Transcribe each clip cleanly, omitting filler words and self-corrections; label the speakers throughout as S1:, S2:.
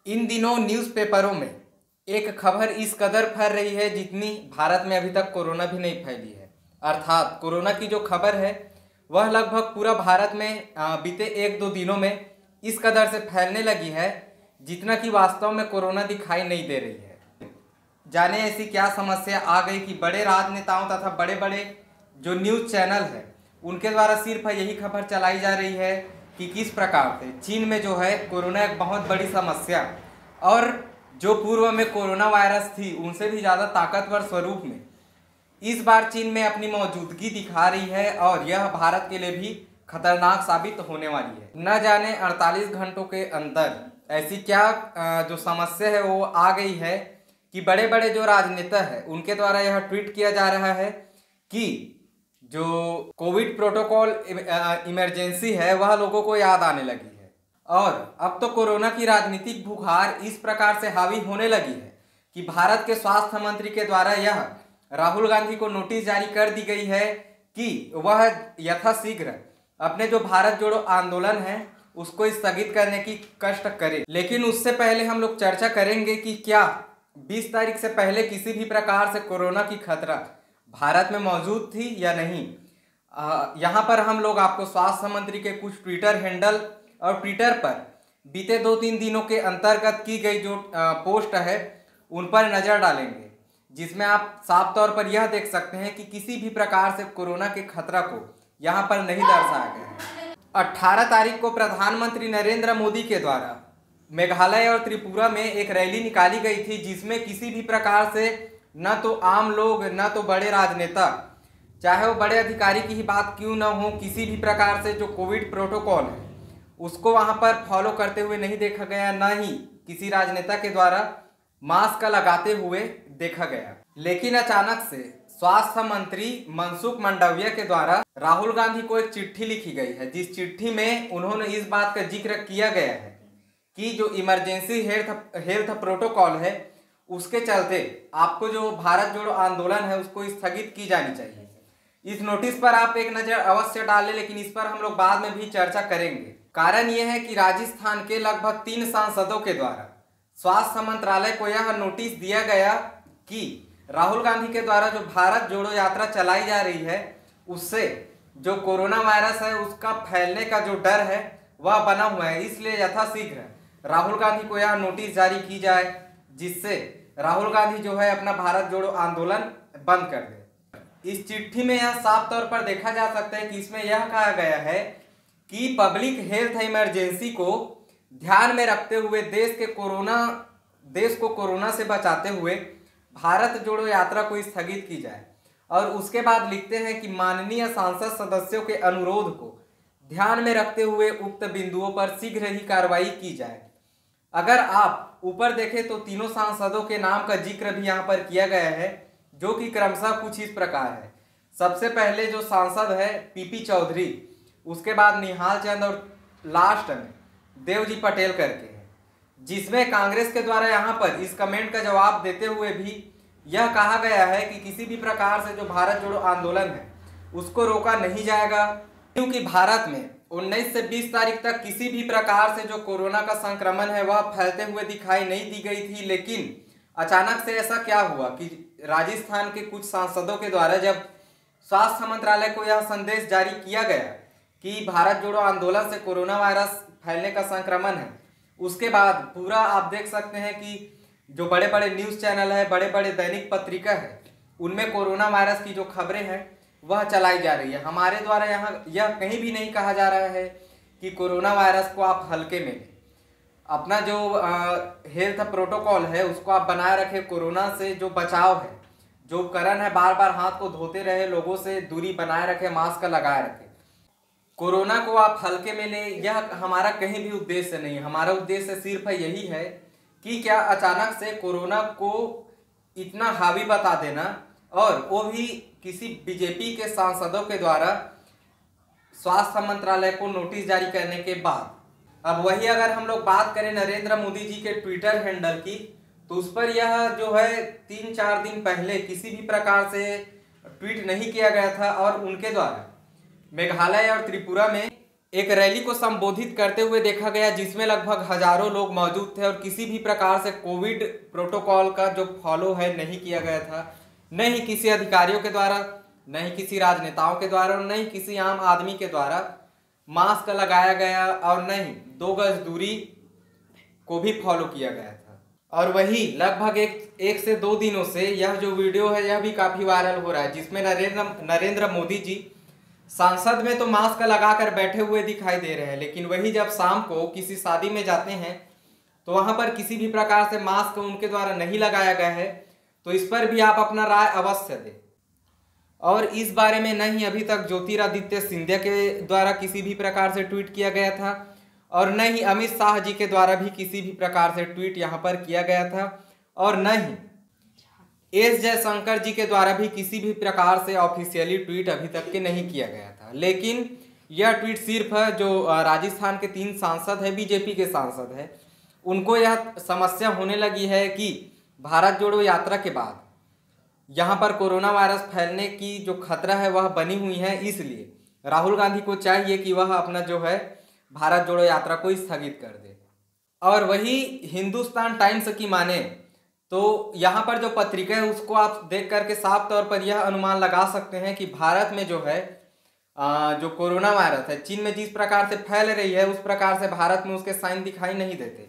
S1: इन दिनों न्यूज़पेपरों में एक खबर इस कदर फैल रही है जितनी भारत में अभी तक कोरोना भी नहीं फैली है। अर्थात कोरोना की जो खबर है वह लगभग पूरा भारत में बीते एक दो दिनों में इस कदर से फैलने लगी है जितना कि वास्तव में कोरोना दिखाई नहीं दे रही है। जाने ऐसी क्या समस्या आ गई कि बड़े राजनेताओं तथा बड़े बड़े जो न्यूज़ चैनल है उनके द्वारा सिर्फ यही खबर चलाई जा रही है कि किस प्रकार से चीन में जो है कोरोना एक बहुत बड़ी समस्या और जो पूर्व में कोरोना वायरस थी उनसे भी ज़्यादा ताकतवर स्वरूप में इस बार चीन में अपनी मौजूदगी दिखा रही है और यह भारत के लिए भी खतरनाक साबित होने वाली है। न जाने 48 घंटों के अंदर ऐसी क्या जो समस्या है वो आ गई है कि बड़े बड़े जो राजनेता है उनके द्वारा यह ट्वीट किया जा रहा है कि जो कोविड प्रोटोकॉल इमरजेंसी है वह लोगों को याद आने लगी है और अब तो कोरोना की राजनीतिक बुखार इस प्रकार से हावी होने लगी है कि भारत के स्वास्थ्य मंत्री के द्वारा यह राहुल गांधी को नोटिस जारी कर दी गई है कि वह यथाशीघ्र अपने जो भारत जोड़ो आंदोलन है उसको स्थगित करने की कष्ट करे। लेकिन उससे पहले हम लोग चर्चा करेंगे कि क्या 20 तारीख से पहले किसी भी प्रकार से कोरोना की खतरा भारत में मौजूद थी या नहीं। यहाँ पर हम लोग आपको स्वास्थ्य मंत्री के कुछ ट्विटर हैंडल और ट्विटर पर बीते 2-3 दिनों के अंतर्गत की गई जो पोस्ट है उन पर नज़र डालेंगे, जिसमें आप साफ तौर पर यह देख सकते हैं कि किसी भी प्रकार से कोरोना के खतरा को यहाँ पर नहीं दर्शाया गया है। 18 तारीख को प्रधानमंत्री नरेंद्र मोदी के द्वारा मेघालय और त्रिपुरा में एक रैली निकाली गई थी जिसमें किसी भी प्रकार से न तो आम लोग न तो बड़े राजनेता, चाहे वो बड़े अधिकारी की ही बात क्यों न हो, किसी भी प्रकार से जो कोविड प्रोटोकॉल है उसको वहां पर फॉलो करते हुए नहीं देखा गया, न ही किसी राजनेता के द्वारा मास्क लगाते हुए देखा गया। लेकिन अचानक से स्वास्थ्य मंत्री मनसुख मंडाविया के द्वारा राहुल गांधी को एक चिट्ठी लिखी गई है, जिस चिट्ठी में उन्होंने इस बात का जिक्र किया गया है कि जो इमरजेंसी हेल्थ प्रोटोकॉल है उसके चलते आपको जो भारत जोड़ो आंदोलन है उसको स्थगित की जानी चाहिए। इस नोटिस पर आप एक नज़र अवश्य डालें, लेकिन इस पर हम लोग बाद में भी चर्चा करेंगे। कारण यह है कि राजस्थान के लगभग 3 सांसदों के द्वारा स्वास्थ्य मंत्रालय को यह नोटिस दिया गया कि राहुल गांधी के द्वारा जो भारत जोड़ो यात्रा चलाई जा रही है उससे जो कोरोना वायरस है उसका फैलने का जो डर है वह बना हुआ है, इसलिए यथाशीघ्र राहुल गांधी को यह नोटिस जारी की जाए जिससे राहुल गांधी जो है अपना भारत जोड़ो आंदोलन बंद कर दे। इस चिट्ठी में यह साफ तौर पर देखा जा सकता है कि इसमें यह कहा गया है कि पब्लिक हेल्थ इमरजेंसी को ध्यान में रखते हुए देश को कोरोना से बचाते हुए भारत जोड़ो यात्रा को स्थगित की जाए। और उसके बाद लिखते हैं कि माननीय सांसद सदस्यों के अनुरोध को ध्यान में रखते हुए उक्त बिंदुओं पर शीघ्र ही कार्रवाई की जाए। अगर आप ऊपर देखें तो तीनों सांसदों के नाम का जिक्र भी यहाँ पर किया गया है, जो कि क्रमशः कुछ इस प्रकार है। सबसे पहले जो सांसद है पीपी चौधरी, उसके बाद निहाल चंद और लास्ट में देवजी पटेल करके है, जिसमें कांग्रेस के द्वारा यहाँ पर इस कमेंट का जवाब देते हुए भी यह कहा गया है कि किसी भी प्रकार से जो भारत जोड़ो आंदोलन है उसको रोका नहीं जाएगा, क्योंकि भारत में 19 से 20 तारीख तक किसी भी प्रकार से जो कोरोना का संक्रमण है वह फैलते हुए दिखाई नहीं दी गई थी। लेकिन अचानक से ऐसा क्या हुआ कि राजस्थान के कुछ सांसदों के द्वारा जब स्वास्थ्य मंत्रालय को यह संदेश जारी किया गया कि भारत जोड़ो आंदोलन से कोरोना वायरस फैलने का संक्रमण है, उसके बाद पूरा आप देख सकते हैं कि जो बड़े बड़े न्यूज़ चैनल है, बड़े बड़े दैनिक पत्रिका है, उनमें कोरोना वायरस की जो खबरें हैं वह चलाई जा रही है। हमारे द्वारा यहाँ यह कहीं भी नहीं कहा जा रहा है कि कोरोना वायरस को आप हल्के में लें। अपना जो हेल्थ प्रोटोकॉल है उसको आप बनाए रखें। कोरोना से जो बचाव है, जो उपकरण है, बार बार हाथ को धोते रहे, लोगों से दूरी बनाए रखें, मास्क लगाए रखें। कोरोना को आप हल्के में लें, यह हमारा कहीं भी उद्देश्य नहीं है। हमारा उद्देश्य सिर्फ यही है कि क्या अचानक से कोरोना को इतना हावी बता देना, और वो भी किसी बीजेपी के सांसदों के द्वारा स्वास्थ्य मंत्रालय को नोटिस जारी करने के बाद। अब वही अगर हम लोग बात करें नरेंद्र मोदी जी के ट्विटर हैंडल की, तो उस पर यह जो है 3-4 दिन पहले किसी भी प्रकार से ट्वीट नहीं किया गया था और उनके द्वारा मेघालय और त्रिपुरा में एक रैली को संबोधित करते हुए देखा गया, जिसमें लगभग हजारों लोग मौजूद थे और किसी भी प्रकार से कोविड प्रोटोकॉल का जो फॉलो है नहीं किया गया था, न ही किसी अधिकारियों के द्वारा, न ही किसी राजनेताओं के द्वारा और न ही किसी आम आदमी के द्वारा मास्क लगाया गया और न ही 2 गज दूरी को भी फॉलो किया गया था। और वही लगभग एक से 2 दिनों से यह जो वीडियो है यह भी काफी वायरल हो रहा है, जिसमें नरेंद्र मोदी जी संसद में तो मास्क लगाकर बैठे हुए दिखाई दे रहे हैं, लेकिन वही जब शाम को किसी शादी में जाते हैं तो वहां पर किसी भी प्रकार से मास्क उनके द्वारा नहीं लगाया गया है। तो इस पर भी आप अपना राय अवश्य दें। और इस बारे में न ही अभी तक ज्योतिरादित्य सिंधिया के द्वारा किसी भी प्रकार से ट्वीट किया गया था और न ही अमित शाह जी के द्वारा भी किसी भी प्रकार से ट्वीट यहाँ पर किया गया था और न ही एस जयशंकर जी के द्वारा भी किसी भी प्रकार से ऑफिशियली ट्वीट अभी तक के नहीं किया गया था। लेकिन यह ट्वीट सिर्फ जो राजस्थान के 3 सांसद है, बीजेपी के सांसद है, उनको यह समस्या होने लगी है कि भारत जोड़ो यात्रा के बाद यहाँ पर कोरोना वायरस फैलने की जो खतरा है वह बनी हुई है। इसलिए राहुल गांधी को चाहिए कि वह अपना जो है भारत जोड़ो यात्रा को स्थगित कर दे। और वही हिंदुस्तान टाइम्स की माने तो यहाँ पर जो पत्रिका है उसको आप देख करके साफ तौर पर यह अनुमान लगा सकते हैं कि भारत में जो है जो कोरोना वायरस है चीन में जिस प्रकार से फैल रही है उस प्रकार से भारत में उसके साइन दिखाई नहीं देते।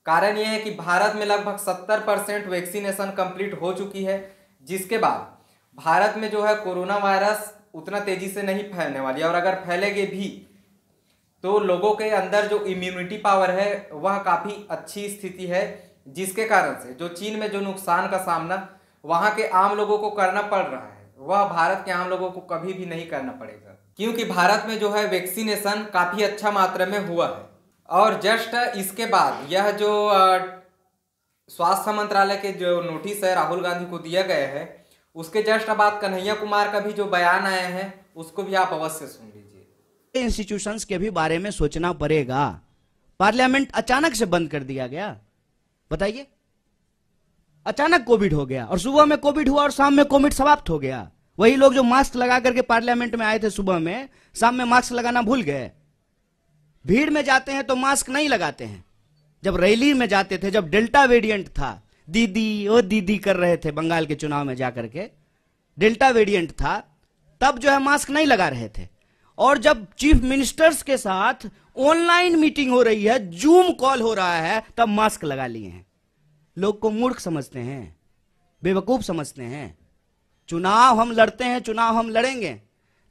S1: कारण यह है कि भारत में लगभग 70% वैक्सीनेशन कंप्लीट हो चुकी है, जिसके बाद भारत में जो है कोरोना वायरस उतना तेजी से नहीं फैलने वाली है और अगर फैलेगी भी तो लोगों के अंदर जो इम्यूनिटी पावर है वह काफ़ी अच्छी स्थिति है, जिसके कारण से जो चीन में जो नुकसान का सामना वहां के आम लोगों को करना पड़ रहा है वह भारत के आम लोगों को कभी भी नहीं करना पड़ेगा, क्योंकि भारत में जो है वैक्सीनेशन काफ़ी अच्छा मात्रा में हुआ है। और जस्ट इसके बाद यह जो स्वास्थ्य मंत्रालय के जो नोटिस है राहुल गांधी को दिया गया है उसके जस्ट बाद कन्हैया कुमार का भी जो बयान आया है उसको भी आप अवश्य सुन लीजिए।
S2: इंस्टीट्यूशंस के भी बारे में सोचना पड़ेगा। पार्लियामेंट अचानक से बंद कर दिया गया, बताइए। अचानक कोविड हो गया और सुबह में कोविड हुआ और शाम में कोविड समाप्त हो गया। वही लोग जो मास्क लगा करके पार्लियामेंट में आए थे सुबह में, शाम में मास्क लगाना भूल गए। भीड़ में जाते हैं तो मास्क नहीं लगाते हैं। जब रैली में जाते थे, जब डेल्टा वेरिएंट था, दीदी ओ दीदी कर रहे थे बंगाल के चुनाव में जाकर के, डेल्टा वेरिएंट था, तब जो है मास्क नहीं लगा रहे थे। और जब चीफ मिनिस्टर्स के साथ ऑनलाइन मीटिंग हो रही है, जूम कॉल हो रहा है, तब मास्क लगा लिए हैं। लोग को मूर्ख समझते हैं, बेवकूफ समझते हैं। चुनाव हम लड़ते हैं, चुनाव हम लड़ेंगे,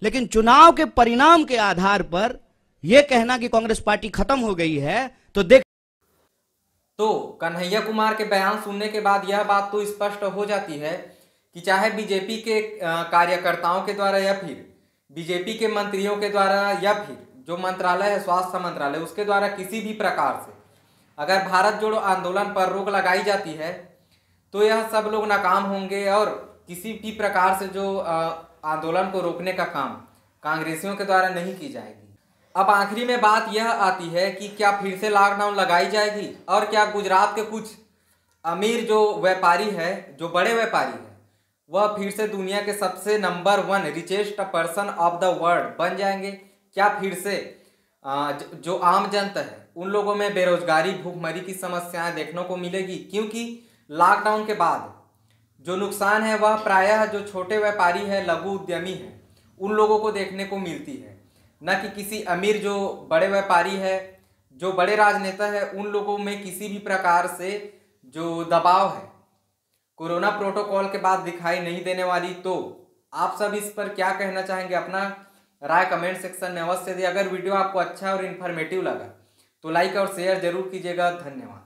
S2: लेकिन चुनाव के परिणाम के आधार पर यह कहना कि कांग्रेस पार्टी खत्म हो गई है तो देख।
S1: तो कन्हैया कुमार के बयान सुनने के बाद यह बात तो स्पष्ट हो जाती है कि चाहे बीजेपी के कार्यकर्ताओं के द्वारा या फिर बीजेपी के मंत्रियों के द्वारा या फिर जो मंत्रालय है स्वास्थ्य मंत्रालय उसके द्वारा किसी भी प्रकार से अगर भारत जोड़ो आंदोलन पर रोक लगाई जाती है तो यह सब लोग नाकाम होंगे और किसी भी प्रकार से जो आंदोलन को रोकने का काम कांग्रेसियों के द्वारा नहीं की जाएगी। अब आखिरी में बात यह आती है कि क्या फिर से लॉकडाउन लगाई जाएगी और क्या गुजरात के कुछ अमीर जो व्यापारी है, जो बड़े व्यापारी है, वह फिर से दुनिया के सबसे number 1 richest person of the world बन जाएंगे? क्या फिर से जो आम जनता है उन लोगों में बेरोजगारी, भूखमरी की समस्याएं देखने को मिलेगी? क्योंकि लॉकडाउन के बाद जो नुकसान है वह प्रायः जो छोटे व्यापारी है, लघु उद्यमी है, उन लोगों को देखने को मिलती है, न कि किसी अमीर जो बड़े व्यापारी है, जो बड़े राजनेता है, उन लोगों में किसी भी प्रकार से जो दबाव है कोरोना प्रोटोकॉल के बाद दिखाई नहीं देने वाली। तो आप सब इस पर क्या कहना चाहेंगे? अपना राय कमेंट सेक्शन में अवश्य दें। अगर वीडियो आपको अच्छा और इन्फॉर्मेटिव लगा तो लाइक और शेयर जरूर कीजिएगा। धन्यवाद।